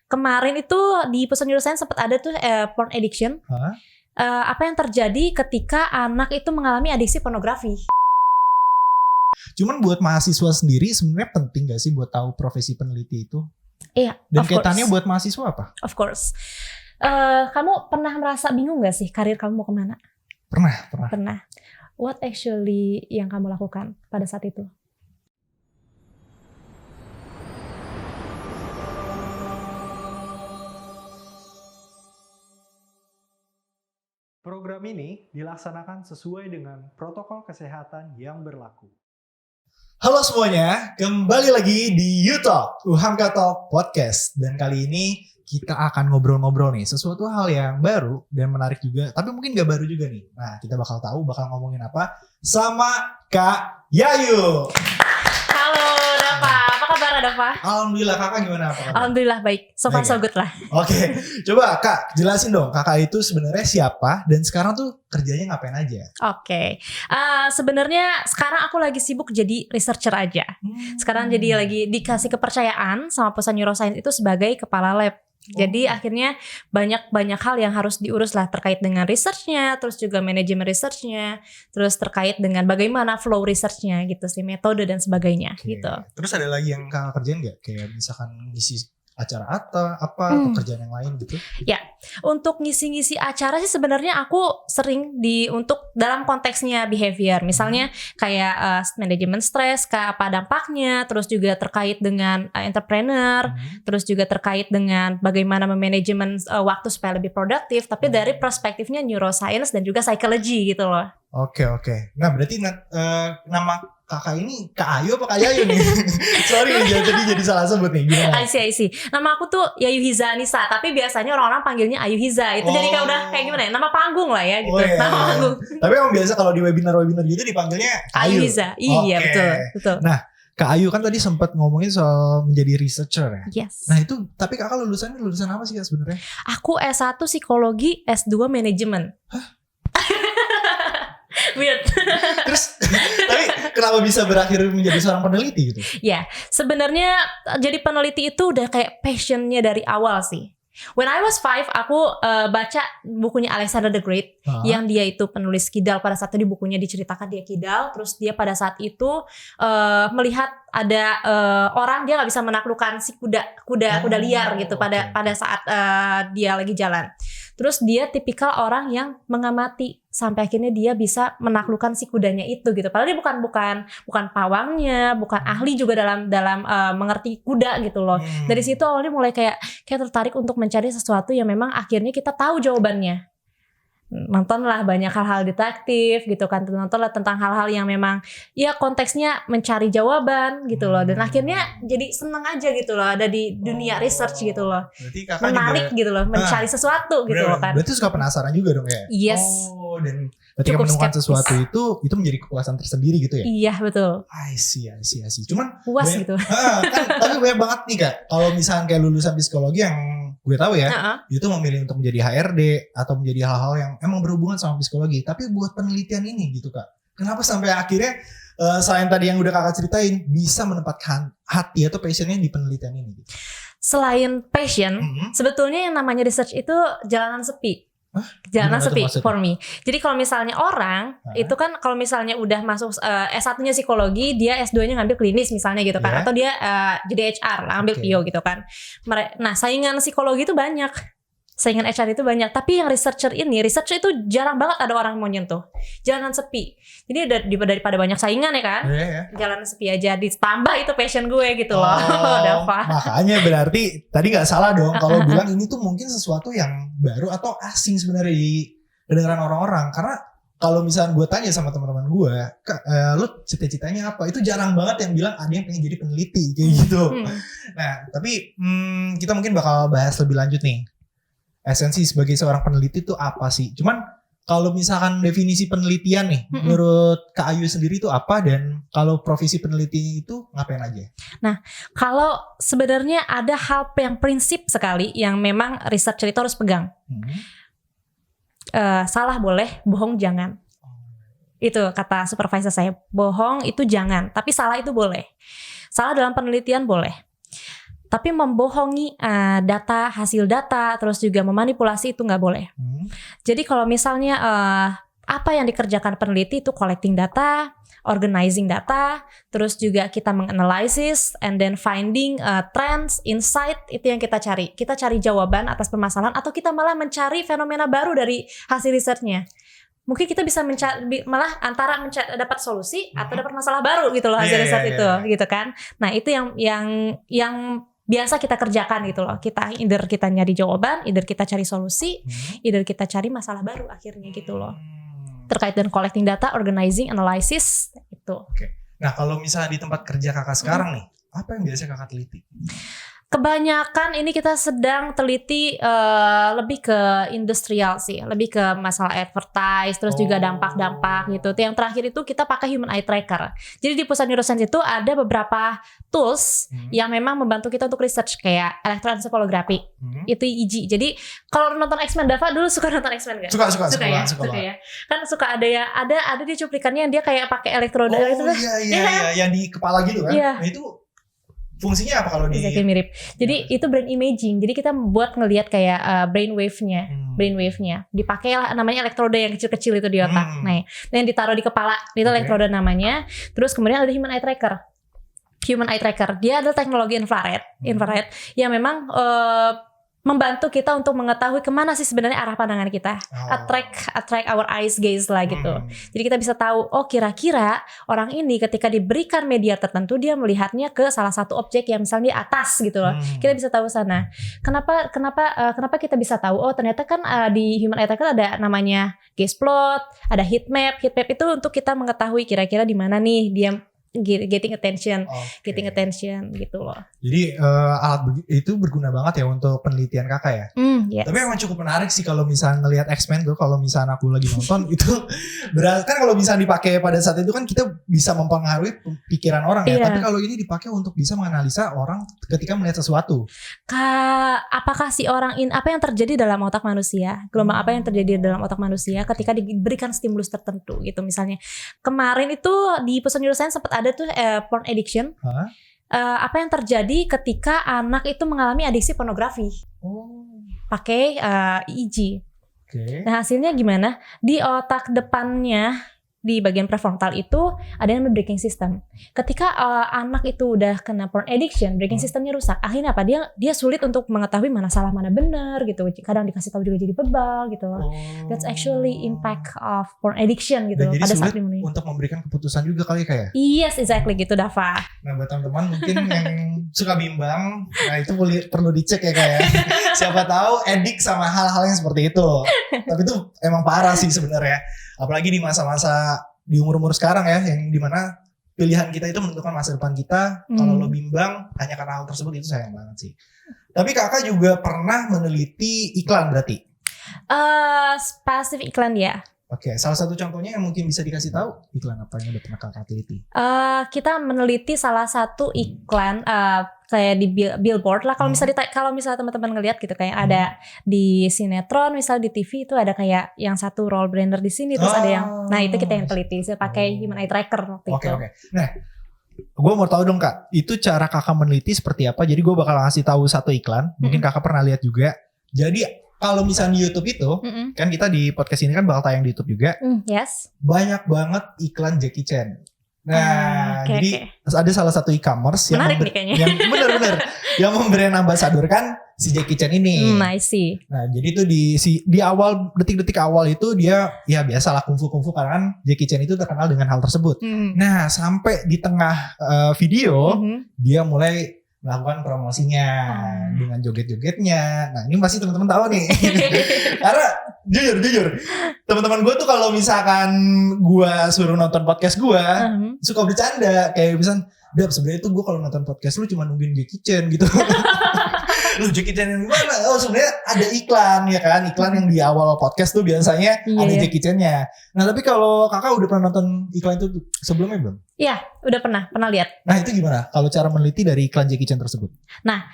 kemarin itu di Pusat Neuroscience sempat ada tuh porn addiction. Apa yang terjadi ketika anak itu mengalami adiksi pornografi? Cuman buat mahasiswa sendiri sebenarnya penting gak sih buat tahu profesi peneliti itu? Iya. Dan kaitannya buat mahasiswa apa? Of course. Kamu pernah merasa bingung gak sih karir kamu mau kemana? Pernah. What actually yang kamu lakukan pada saat itu? Program ini dilaksanakan sesuai dengan protokol kesehatan yang berlaku. Halo semuanya, kembali lagi di YouTube UHAMKA Talk Podcast. Dan kali ini kita akan ngobrol-ngobrol nih, sesuatu hal yang baru dan menarik juga, tapi mungkin gak baru juga nih. Nah, kita bakal ngomongin apa sama Kak Yayu. Halo Dava, apa kabar Dava? Alhamdulillah, kakak gimana? Apa kabar? Alhamdulillah baik, so far so good lah. Oke, coba Kak jelasin dong, kakak itu sebenarnya siapa dan sekarang tuh kerjanya ngapain aja? Oke. Sebenarnya sekarang aku lagi sibuk jadi researcher aja. Sekarang jadi lagi dikasih kepercayaan sama Pusat Neuroscience itu sebagai kepala lab. Jadi akhirnya banyak hal yang harus diurus lah terkait dengan researchnya, terus juga manajemen researchnya, terus terkait dengan bagaimana flow researchnya gitu sih, metode dan sebagainya gitu. Terus ada lagi yang kakak kerjain nggak? Kayak misalkan ngisi acara atau kerjaan yang lain gitu? Ya, untuk ngisi-ngisi acara sih sebenarnya aku sering untuk dalam konteksnya behavior, misalnya kayak manajemen stres, apa dampaknya, terus juga terkait dengan entrepreneur, terus juga terkait dengan bagaimana memanajemen waktu supaya lebih produktif, tapi dari perspektifnya neuroscience dan juga psychology gitu loh. Oke. Nah berarti nama kakak ini Kak Ayu apa Kak Yayu nih? Sorry tadi jadi salah sebut nih. Gimana? I see. Nama aku tuh Yayu Hiza Anissa, tapi biasanya orang-orang panggilnya Ayu Hiza. Itu jadi udah kayak gimana ya? Nama panggung lah ya gitu. Iya. Nama panggung. Tapi emang biasa kalau di webinar gitu dipanggilnya Ayu Hiza. Iya, betul. Nah, Kak Ayu kan tadi sempat ngomongin soal menjadi researcher ya. Yes. Nah itu, tapi kakak lulusan apa sih Kak sebenarnya? Aku S1 psikologi, S2 manajemen. Hah? Weird. Terus, tapi kenapa bisa berakhir menjadi seorang peneliti gitu? Ya, sebenarnya jadi peneliti itu udah kayak passionnya dari awal sih. When I was 5, aku baca bukunya Alexander the Great, yang dia itu penulis kidal. Pada saat itu di bukunya diceritakan dia kidal, terus dia pada saat itu melihat ada orang dia nggak bisa menaklukkan si kuda liar gitu pada saat dia lagi jalan. Terus dia tipikal orang yang mengamati sampai akhirnya dia bisa menaklukkan si kudanya itu gitu. Padahal dia bukan pawangnya, bukan ahli juga dalam mengerti kuda gitu loh. Dari situ awalnya mulai kayak tertarik untuk mencari sesuatu yang memang akhirnya kita tahu jawabannya. Nontonlah banyak hal-hal detektif gitu kan, nontonlah tentang hal-hal yang memang ya konteksnya mencari jawaban gitu loh, dan akhirnya jadi seneng aja gitu loh ada di dunia research gitu loh. Menarik juga, gitu loh, mencari sesuatu gitu loh kan. Berarti suka penasaran juga dong ya? Yes. Dan ketika menemukan sesuatu itu menjadi kepuasan tersendiri gitu ya? Iya betul. I see. Cuman puas gitu. Tapi banyak banget nih Kak, kalau misalnya kayak lulusan psikologi yang gue tahu ya, itu memilih untuk menjadi HRD atau menjadi hal-hal yang emang berhubungan sama psikologi. Tapi buat penelitian ini gitu Kak, kenapa sampai akhirnya selain tadi yang udah kakak ceritain bisa menempatkan hati atau passionnya di penelitian ini? Gitu? Selain passion, sebetulnya yang namanya research itu jalanan sepi. Jalanan sepi for me. Jadi kalau misalnya orang itu kan kalau misalnya udah masuk S1-nya psikologi, dia S2-nya ngambil klinis misalnya gitu kan, atau dia jadi HR lah, ambil PO gitu kan. Nah, saingan psikologi itu banyak. Saingan HR itu banyak, tapi yang researcher itu jarang banget ada orang mau nyentuh. Jalanan sepi. Jadi daripada banyak saingan ya kan, jalanan sepi aja, ditambah itu passion gue gitu loh. Makanya berarti tadi nggak salah dong kalau bilang ini tuh mungkin sesuatu yang baru atau asing sebenarnya di kedengaran orang-orang. Karena kalau misalnya gue tanya sama teman-teman gue, lu cita-citanya apa? Itu jarang banget yang bilang ada yang pengen jadi peneliti kayak gitu. Nah, tapi kita mungkin bakal bahas lebih lanjut nih. Esensi sebagai seorang peneliti itu apa sih? Cuman kalau misalkan definisi penelitian nih, menurut Kak Ayu sendiri itu apa, dan kalau profesi peneliti itu ngapain aja? Nah, kalau sebenarnya ada hal yang prinsip sekali yang memang researcher itu harus pegang. Salah boleh, bohong jangan. Itu kata supervisor saya, bohong itu jangan, tapi salah itu boleh. Salah dalam penelitian boleh. Tapi membohongi data, hasil data, terus juga memanipulasi itu nggak boleh. Jadi kalau misalnya apa yang dikerjakan peneliti itu collecting data, organizing data, terus juga kita menganalisis, and then finding trends, insight, itu yang kita cari. Kita cari jawaban atas permasalahan, atau kita malah mencari fenomena baru dari hasil risetnya. Mungkin kita bisa mencari, malah antara dapat solusi atau dapat masalah baru gitu loh hasil riset itu, gitu kan. Nah itu yang biasa kita kerjakan gitu loh. Either kita nyari jawaban, either kita cari solusi, either kita cari masalah baru akhirnya gitu loh. Terkait dengan collecting data, organizing, analysis itu. Oke. Nah kalau misalnya di tempat kerja kakak sekarang nih, apa yang biasa kakak teliti? Kebanyakan ini kita sedang teliti lebih ke industrial sih, lebih ke masalah advertise, terus juga dampak-dampak gitu. Yang terakhir itu kita pakai human eye tracker. Jadi di pusat neuroscience itu ada beberapa tools yang memang membantu kita untuk research kayak elektroencephalografi, itu EEG. Jadi kalau nonton X-Men, Dava dulu suka nonton X-Men gak? Suka ya. Kan suka ada ya, ada dia cuplikannya yang dia kayak pakai elektroda itu. Iya, yang di kepala gitu kan. Nah itu fungsinya apa kalau di mirip. Jadi itu brain imaging. Jadi kita buat ngelihat kayak brain wave-nya. Dipakai lah namanya elektroda yang kecil-kecil itu di otak. Nah, yang ditaruh di kepala itu elektroda namanya. Terus kemudian ada human eye tracker. Dia adalah teknologi infrared yang memang membantu kita untuk mengetahui kemana sih sebenarnya arah pandangan kita, attract our eyes gaze lah gitu. Jadi kita bisa tahu, oh kira-kira orang ini ketika diberikan media tertentu dia melihatnya ke salah satu objek yang misalnya di atas gitu loh. Kita bisa tahu sana. Kenapa kita bisa tahu? Oh ternyata kan di human eye tracker ada namanya gaze plot, ada heat map. Heat map itu untuk kita mengetahui kira-kira di mana nih dia getting attention gitu loh. Jadi alat itu berguna banget ya untuk penelitian kakak ya. Yes. Tapi emang cukup menarik sih kalau misalnya ngelihat X-Men tuh, kalau misalnya aku lagi nonton itu berarti kan kalau misalnya dipakai pada saat itu kan kita bisa mempengaruhi pikiran orang ya. Tapi kalau ini dipakai untuk bisa menganalisa orang ketika melihat sesuatu. Apakah si orang apa yang terjadi dalam otak manusia? Gelombang apa yang terjadi dalam otak manusia ketika diberikan stimulus tertentu gitu. Misalnya kemarin itu di pusat neuroscience sempat ada tuh porn addiction. Apa yang terjadi ketika anak itu mengalami adiksi pornografi? Pakai EEG. Nah hasilnya gimana? Di otak depannya, di bagian prefrontal itu ada yang namanya braking system. Ketika anak itu udah kena porn addiction, braking systemnya rusak. Akhirnya apa? Dia sulit untuk mengetahui mana salah mana benar gitu. Kadang dikasih tahu juga jadi bebal gitu. That's actually impact of porn addiction gitu. Jadi sulit untuk memberikan keputusan juga kali kayak. Yes, exactly gitu Dava. Nah buat teman-teman mungkin yang suka bimbang, nah itu perlu dicek ya kayak. Siapa tahu edik sama hal-hal yang seperti itu. Tapi itu emang parah sih sebenarnya. Apalagi di masa-masa di umur-umur sekarang ya, yang dimana pilihan kita itu menentukan masa depan kita. Kalau lo bimbang hanya karena hal tersebut, itu sayang banget sih. Tapi kakak juga pernah meneliti iklan berarti? Spesifik iklan ya. Oke, salah satu contohnya yang mungkin bisa dikasih tahu, iklan apa yang udah pernah kakak teliti? Kita meneliti salah satu iklan kayak di billboard lah. Kalau misalnya teman-teman ngelihat gitu kayak ada di sinetron, misalnya di TV itu ada kayak yang satu roll banner di sini, terus ada yang, nah itu kita yang teliti, saya pakai human eye tracker waktu itu. Oke. Nah, gue mau tahu dong kak, itu cara kakak meneliti seperti apa? Jadi gue bakal ngasih tahu satu iklan, mungkin kakak pernah lihat juga. Jadi kalau misalnya di YouTube itu, kan kita di podcast ini kan bakal tayang di YouTube juga. Yes. Banyak banget iklan Jackie Chan. Nah, jadi ada salah satu e-commerce yang benar-benar yang memberikan ambasador kan si Jackie Chan ini. I see. Nah, jadi itu di awal detik-detik awal itu dia ya biasalah kungfu karena kan Jackie Chan itu terkenal dengan hal tersebut. Nah, sampai di tengah video dia mulai melakukan promosinya dengan joget-jogetnya. Nah ini pasti teman-teman tahu nih. Karena jujur teman-teman gue tuh kalau misalkan gue suruh nonton podcast gue suka bercanda kayak misalnya, Dap sebenarnya tuh gue kalau nonton podcast lu cuma nungguin Jackie Chan gitu. Lu Jackie Chan yang gimana? Oh sebenarnya ada iklan ya kan, iklan yang di awal podcast tuh biasanya ada Jackie Chan-nya. Nah tapi kalau kakak udah pernah nonton iklan itu sebelumnya belum? Iya, udah pernah lihat. Nah itu gimana? Kalau cara meneliti dari iklan Jackie Chan tersebut? Nah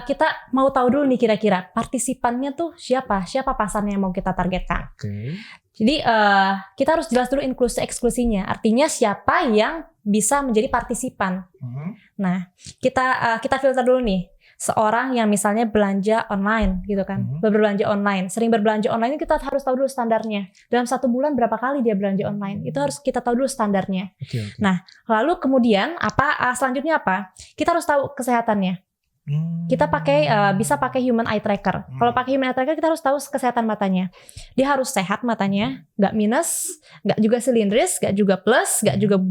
kita mau tahu dulu nih kira-kira partisipannya tuh siapa pasarnya yang mau kita targetkan. Jadi kita harus jelas dulu inklusi eksklusinya. Artinya siapa yang bisa menjadi partisipan. Nah kita filter dulu nih. seorang yang misalnya belanja online gitu kan, berbelanja online, sering berbelanja online, kita harus tahu dulu standarnya. Dalam 1 bulan berapa kali dia belanja online, itu harus kita tahu dulu standarnya. Nah, lalu kemudian selanjutnya apa? Kita harus tahu kesehatannya. Kita bisa pakai human eye tracker. Kalau pakai human eye tracker, kita harus tahu kesehatan matanya. Dia harus sehat matanya, nggak minus, nggak juga silindris, nggak juga plus, nggak juga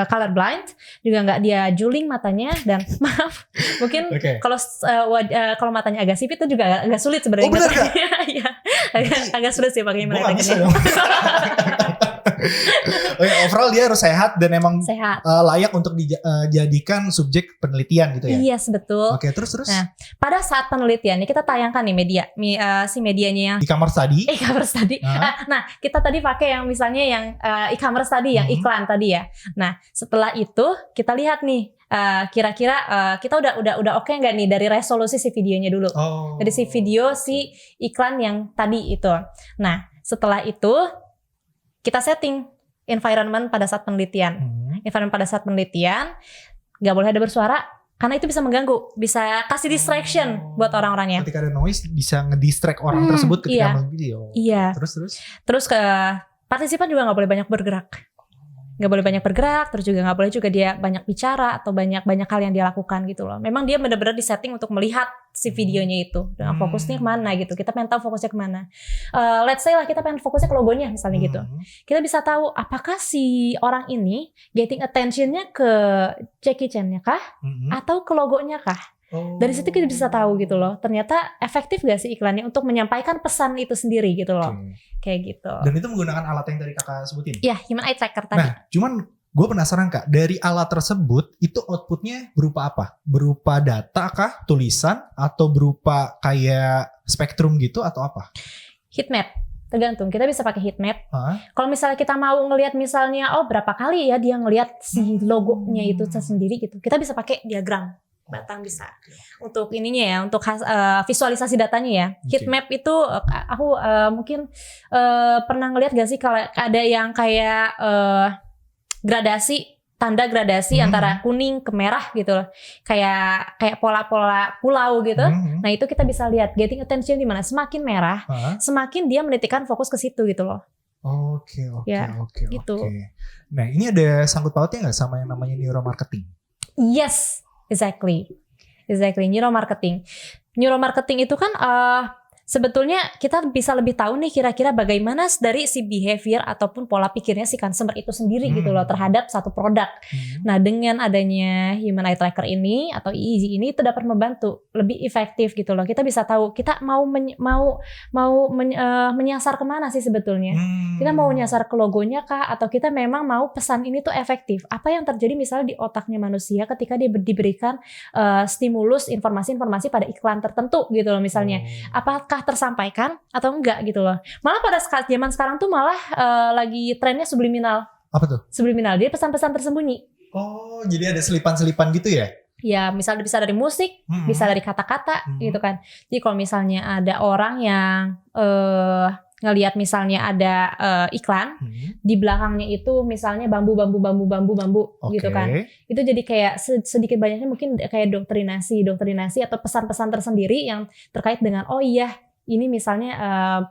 color blind, juga nggak dia juling matanya. Dan maaf, mungkin kalau matanya agak sipit itu juga agak sulit sebenarnya. Oh, benar nggak? Iya, agak sulit sih pakai human eye tracker. Overall dia harus sehat dan emang sehat. Layak untuk dijadikan subjek penelitian gitu ya. Yes, betul. Oke, terus. Nah, pada saat penelitian ini kita tayangkan nih medianya yang e-commerce tadi. Nah, kita tadi pakai yang misalnya yang e-commerce tadi, yang iklan tadi ya. Nah, setelah itu kita lihat nih kira-kira kita udah oke nggak nih dari resolusi si videonya dulu. Dari si video si iklan yang tadi itu. Nah, setelah itu kita setting environment pada saat penelitian. Environment pada saat penelitian nggak boleh ada bersuara karena itu bisa mengganggu, bisa kasih distraction buat orang-orangnya. Ketika ada noise bisa ngedistract orang tersebut ketika melihat video. Iya. Terus partisipan juga nggak boleh banyak bergerak. Nggak boleh banyak bergerak, terus juga nggak boleh juga dia banyak bicara atau banyak hal yang dia lakukan gitu loh. Memang dia benar-benar disetting untuk melihat si videonya itu dengan fokusnya kemana gitu. Kita pengen tahu fokusnya kemana. Let's say lah kita pengen fokusnya ke logonya misalnya gitu. Kita bisa tahu apakah si orang ini getting attentionnya ke Jackie Chan-nya kah, atau ke logonya kah? Dari situ kita bisa tahu gitu loh. Ternyata efektif gak sih iklannya untuk menyampaikan pesan itu sendiri gitu loh. Kayak gitu. Dan itu menggunakan alat yang tadi kakak sebutin? Iya, human eye tracker tadi. Nah, cuman gue penasaran kak, dari alat tersebut itu outputnya berupa apa? Berupa data kah, tulisan, atau berupa kayak spektrum gitu atau apa? Heatmap. Tergantung, kita bisa pakai heatmap. Kalau misalnya kita mau ngelihat misalnya, berapa kali ya dia ngelihat si logonya itu sendiri gitu. Kita bisa pakai diagram. Batang bisa. Untuk ininya ya, untuk visualisasi datanya ya. Heatmap itu aku mungkin pernah ngelihat gak sih kalau ada yang kayak tanda gradasi antara kuning ke merah gitu loh. Kayak pola-pola pulau gitu. Nah, itu kita bisa lihat getting attention di mana. Semakin merah, semakin dia menitikkan fokus ke situ gitu loh. Oke. Gitu. Nah, ini ada sangkut pautnya nggak sama yang namanya neuromarketing? Yes. Exactly. Neuromarketing itu kan sebetulnya kita bisa lebih tahu nih kira-kira bagaimana dari si behavior ataupun pola pikirnya si consumer itu sendiri gitu loh terhadap satu produk. Nah, dengan adanya human eye tracker ini atau EEG ini itu dapat membantu lebih efektif gitu loh. Kita bisa tahu kita mau menyasar kemana sih sebetulnya. Kita mau menyasar ke logonya kah atau kita memang mau pesan ini tuh efektif. Apa yang terjadi misalnya di otaknya manusia ketika dia diberikan stimulus informasi-informasi pada iklan tertentu gitu loh misalnya. Apakah tersampaikan atau enggak gitu loh. Malah pada zaman sekarang tuh malah lagi trennya subliminal. Apa tuh? Subliminal, dia pesan-pesan tersembunyi. Oh, jadi ada selipan-selipan gitu ya? Ya, misalnya bisa dari musik, bisa dari kata-kata gitu kan. Jadi kalau misalnya ada orang yang ngelihat misalnya ada iklan di belakangnya itu misalnya bambu gitu kan. Itu jadi kayak sedikit banyaknya mungkin kayak doktrinasi atau pesan-pesan tersendiri yang terkait dengan ini misalnya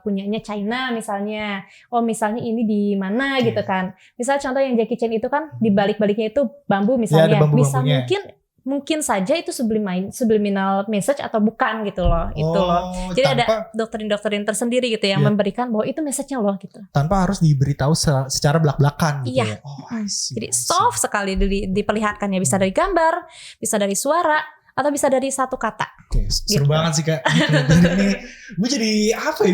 punyanya China misalnya, misalnya ini di mana gitu kan. Misalnya contoh yang Jackie Chan itu kan di balik-baliknya itu bambu misalnya, bisa mungkin saja itu subliminal message atau bukan gitu loh. Itu loh. Jadi ada doktrin-doktrin tersendiri gitu yang memberikan bahwa itu message-nya loh gitu. Tanpa harus diberitahu secara belak-belakan gitu. Iya. Jadi soft sekali diperlihatkannya, bisa dari gambar, bisa dari suara, atau bisa dari satu kata. Seru banget sih kak. Ini gue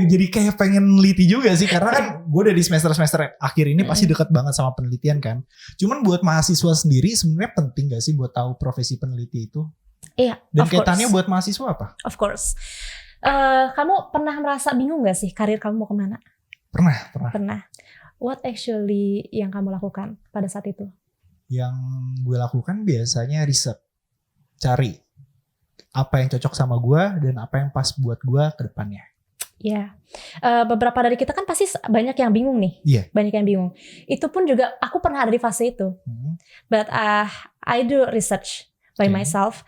jadi kayak pengen neliti juga sih, karena kan gue udah di semester akhir ini pasti dekat banget sama penelitian kan. Cuman buat mahasiswa sendiri sebenarnya penting gak sih buat tahu profesi peneliti itu? Iya. Dan kaitannya buat mahasiswa apa? Of course. Kamu pernah merasa bingung gak sih karir kamu mau kemana? Pernah. What actually yang kamu lakukan pada saat itu? Yang gue lakukan biasanya riset, cari apa yang cocok sama gue dan apa yang pas buat gue ke depannya. Ya, beberapa dari kita kan pasti banyak yang bingung nih. Banyak yang bingung. Itu pun juga aku pernah ada di fase itu. But I do research by myself.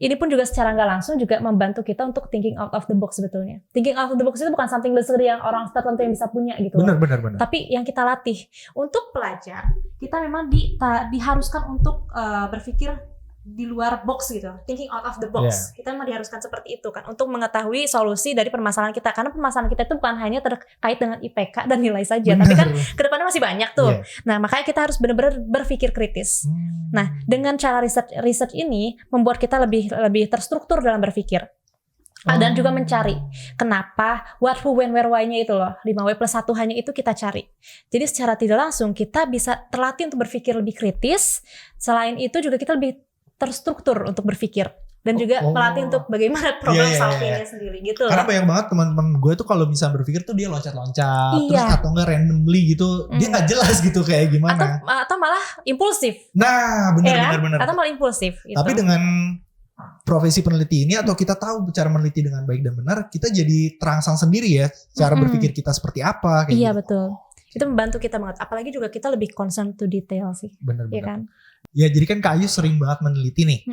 ini pun juga secara nggak langsung juga membantu kita untuk thinking out of the box sebetulnya. Thinking out of the box itu bukan something luxury yang orang tertentu yang bisa punya gitu. Benar. Tapi yang kita latih untuk pelajar, kita memang diharuskan untuk berpikir di luar box gitu, thinking out of the box. Kita memang diharuskan seperti itu kan, untuk mengetahui solusi dari permasalahan kita. Karena permasalahan kita itu bukan hanya terkait dengan IPK dan nilai saja, tapi kan kedepannya masih banyak tuh. Nah, makanya kita harus benar-benar berpikir kritis. Nah, dengan cara research ini membuat kita lebih terstruktur dalam berpikir. Dan juga mencari kenapa, what, who, when, where, why-nya itu loh, 5W+1 hanya itu kita cari. Jadi secara tidak langsung kita bisa terlatih untuk berpikir lebih kritis. Selain itu juga kita lebih terstruktur untuk berpikir. Dan juga melatih untuk bagaimana problem solving-nya sendiri gitu. Karena banyak banget teman-teman gue tuh kalau bisa berpikir tuh dia loncat-loncat, terus atau enggak randomly gitu, dia nggak jelas gitu kayak gimana. Atau malah impulsif. Nah, benar. Atau malah impulsif. Gitu. Tapi dengan profesi peneliti ini, atau kita tahu cara meneliti dengan baik dan benar, kita jadi terangsang sendiri ya cara berpikir kita seperti apa. Kayak iya gitu. Betul. Itu membantu kita banget. Apalagi juga kita lebih concern to detail sih. Benar. Ya kan? Ya jadi kan Kak Ayu sering banget meneliti nih.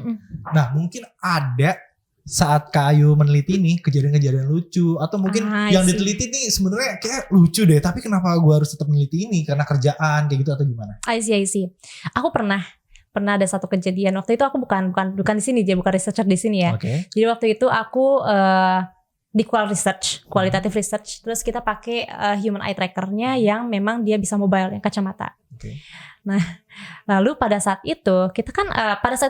Nah mungkin ada saat Kak Ayu meneliti nih kejadian-kejadian lucu, atau mungkin yang diteliti nih sebenarnya kayak lucu deh, tapi kenapa gue harus tetap meneliti ini karena kerjaan kayak gitu atau gimana? I see. Aku pernah ada satu kejadian. Waktu itu aku bukan di sini, dia bukan researcher di sini ya. Jadi waktu itu aku di qualitative research, terus kita pakai human eye tracker-nya yang memang dia bisa mobile, yang kacamata. Nah, lalu pada saat itu kita kan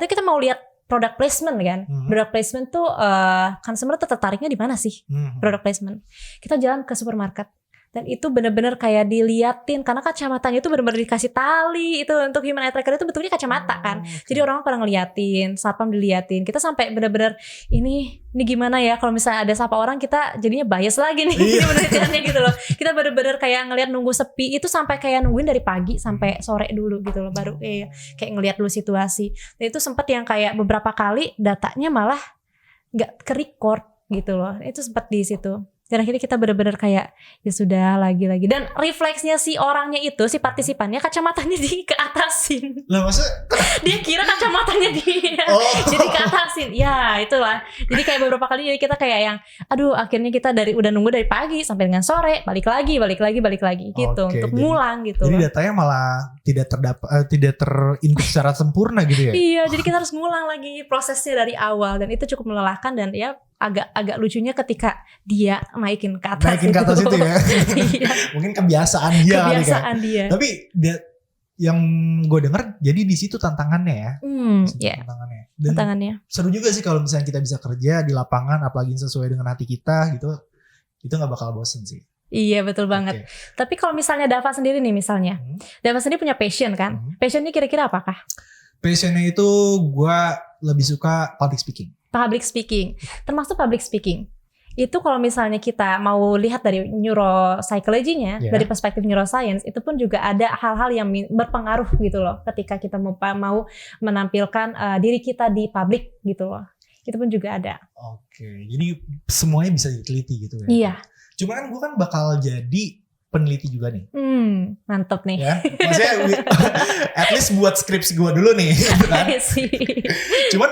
kita mau lihat product placement kan. Product placement tuh consumer tuh tertariknya di mana sih? Product placement. Kita jalan ke supermarket. Dan itu benar-benar kayak diliatin, karena kacamatanya itu benar-benar dikasih tali. Itu untuk human eye tracker itu bentuknya kacamata kan. Jadi orang pada ngeliatin, satpam diliatin. Kita sampai benar-benar ini gimana ya kalau misalnya ada sapa orang, kita jadinya bias lagi nih penelitiannya gitu loh. Kita benar-benar kayak ngeliat nunggu sepi itu sampai kayak nungguin dari pagi sampai sore dulu gitu loh, baru kayak ngeliat dulu situasi. Dan itu sempat yang kayak beberapa kali datanya malah nggak ke-record gitu loh. Itu sempat di situ. Dan akhirnya kita benar-benar kayak ya sudah lagi-lagi. Dan refleksnya si orangnya itu, si partisipannya, kacamatanya keatasin. Lah maksudnya? Dia kira kacamatanya dia. Jadi keatasin. Ya itulah. Jadi kayak beberapa kali jadi kita kayak yang aduh akhirnya kita udah nunggu dari pagi sampai dengan sore. Balik lagi gitu. Untuk ngulang gitu. Jadi datanya malah tidak terinput secara sempurna gitu ya? Iya, jadi kita harus ngulang lagi prosesnya dari awal. Dan itu cukup melelahkan dan ya agak lucunya ketika dia naikin ke atas itu ya. Mungkin kebiasaan dia. Tapi yang gue denger jadi di situ tantangannya ya. Tantangannya. Seru juga sih kalau misalnya kita bisa kerja di lapangan, apalagi sesuai dengan hati kita gitu. Itu nggak bakal bosen sih. Iya betul banget. Tapi kalau misalnya Dava sendiri nih misalnya, Dava sendiri punya passion kan? Passionnya kira-kira apakah? Passionnya itu gue lebih suka public speaking. Termasuk public speaking. Itu kalau misalnya kita mau lihat dari neuropsychology-nya, dari perspektif neuroscience, itu pun juga ada hal-hal yang berpengaruh gitu loh ketika kita mau menampilkan diri kita di publik gitu loh. Itu pun juga ada. Jadi semuanya bisa diteliti gitu ya. Iya. Cuma kan gue kan bakal jadi peneliti juga nih. Mantap nih. Ya, maksudnya at least buat skripsi gue dulu nih. Kan? Cuman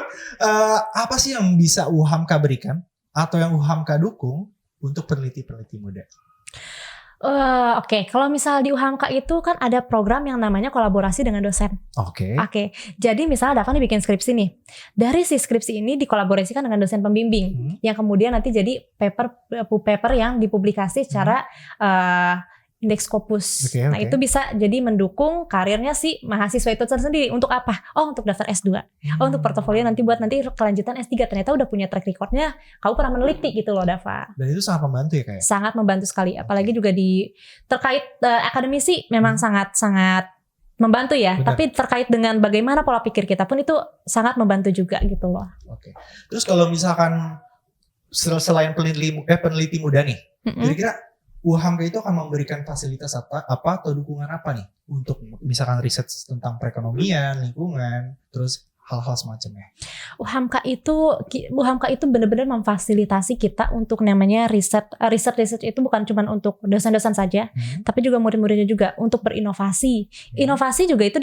apa sih yang bisa UHAMKA berikan atau yang UHAMKA dukung untuk peneliti-peneliti muda? Kalau misal di UHAMKA itu kan ada program yang namanya kolaborasi dengan dosen. Jadi misalnya Dava nih bikin skripsi nih. Dari si skripsi ini dikolaborasikan dengan dosen pembimbing yang kemudian nanti jadi paper yang dipublikasi secara indeks Scopus. Itu bisa jadi mendukung karirnya si mahasiswa itu sendiri. Untuk apa? Untuk daftar S2. Untuk portofolio nanti buat nanti kelanjutan S3. Ternyata udah punya track recordnya. Kamu pernah meneliti gitu loh Dava. Dan itu sangat membantu ya kayak? Sangat membantu sekali. Apalagi juga terkait akademisi memang sangat membantu ya. Benar. Tapi terkait dengan bagaimana pola pikir kita pun itu sangat membantu juga gitu loh. Terus kalau misalkan selain peneliti muda nih, kira-kira UHAMKA itu akan memberikan fasilitas apa atau dukungan apa nih untuk misalkan riset tentang perekonomian, lingkungan, terus hal-hal semacamnya? UHAMKA itu benar-benar memfasilitasi kita untuk namanya riset itu bukan cuma untuk dosen-dosen saja, tapi juga murid-muridnya juga untuk berinovasi. Inovasi juga itu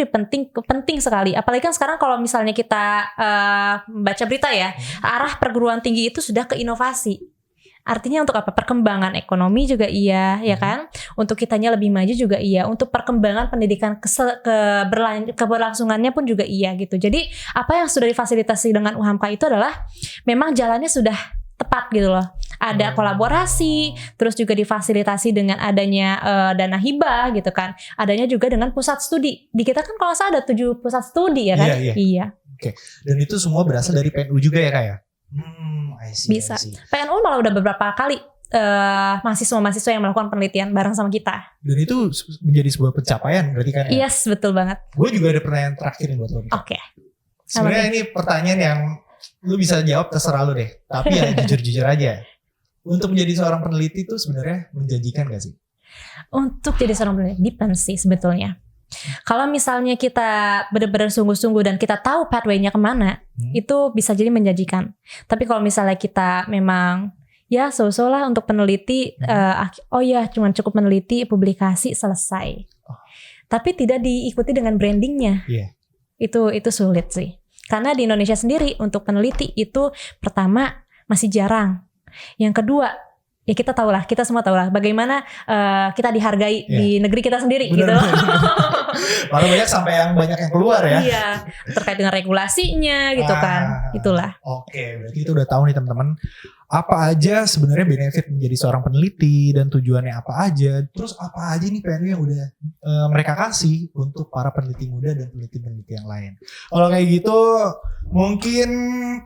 penting sekali. Apalagi kan sekarang kalau misalnya kita baca berita ya, arah perguruan tinggi itu sudah ke inovasi. Artinya untuk apa? Perkembangan ekonomi juga iya, ya kan? Untuk kitanya lebih maju juga iya. Untuk perkembangan pendidikan keberlangsungannya pun juga iya gitu. Jadi apa yang sudah difasilitasi dengan UHAMKA itu adalah memang jalannya sudah tepat gitu loh. Ada kolaborasi, terus juga difasilitasi dengan adanya dana hibah gitu kan. Adanya juga dengan pusat studi. Di kita kan kalau nggak salah ada 7 pusat studi ya kan? Iya. Oke. Dan itu semua berasal dari PNU juga ya Kak ya? Bisa. PNU malah udah beberapa kali mahasiswa-mahasiswa yang melakukan penelitian bareng sama kita. Dan itu menjadi sebuah pencapaian berarti kan ya? Yes, betul banget. Gue juga ada pertanyaan terakhir nih buat lo. Oke. Sebenarnya ini pertanyaan yang lu bisa jawab terserah lu deh. Tapi ya jujur-jujur aja. Untuk menjadi seorang peneliti itu sebenarnya menjanjikan gak sih? Untuk jadi seorang peneliti depends sih sebetulnya. Kalau misalnya kita benar-benar sungguh-sungguh dan kita tahu pathway-nya kemana, itu bisa jadi menjanjikan. Tapi kalau misalnya kita memang ya so-so lah untuk peneliti, cuma cukup meneliti, publikasi, selesai. Tapi tidak diikuti dengan brandingnya. Itu sulit sih. Karena di Indonesia sendiri untuk peneliti itu pertama masih jarang. Yang kedua, ya kita semua tahu lah bagaimana kita dihargai di negeri kita sendiri. Bener, gitu. Malah banyak yang keluar ya. Iya, terkait dengan regulasinya gitu kan. Itulah. Oke, berarti kita udah tahu nih teman-teman apa aja sebenarnya benefit menjadi seorang peneliti dan tujuannya apa aja. Terus apa aja nih PNU yang udah mereka kasih untuk para peneliti muda dan peneliti-peneliti yang lain. Kalau kayak gitu mungkin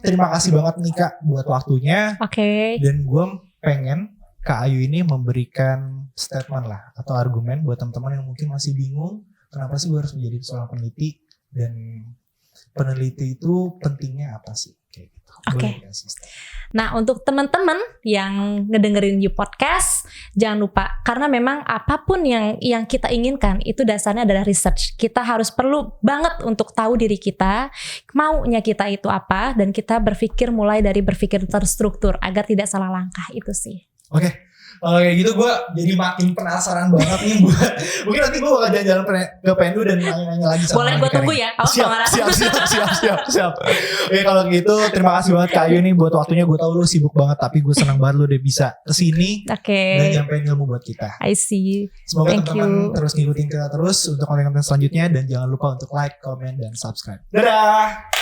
terima kasih banget nih Kak buat waktunya. Oke. Dan gue pengen Kak Ayu ini memberikan statement lah atau argumen buat teman-teman yang mungkin masih bingung kenapa sih gue harus menjadi seorang peneliti dan peneliti itu pentingnya apa sih kayak gitu. Oke. Nah, untuk teman-teman yang ngedengerin You Podcast, jangan lupa karena memang apapun yang kita inginkan itu dasarnya adalah research. Kita harus perlu banget untuk tahu diri kita, maunya kita itu apa, dan kita mulai dari berpikir terstruktur agar tidak salah langkah itu sih. Oke. Kalau kayak gitu gue jadi makin penasaran banget nih buat mungkin nanti gue bakal jalan-jalan ke PNU dan nanya-nanya lagi sama boleh gue tunggu ya. Siap. Oke kalau gitu terima kasih banget Kak Ayu nih buat waktunya. Gue tahu lu sibuk banget tapi gue senang banget lu udah bisa kesini dan nyampein ilmu buat kita. I see. Semoga teman-teman terus ngikutin kita terus untuk konten-konten selanjutnya dan jangan lupa untuk like, comment, dan subscribe. Dadah.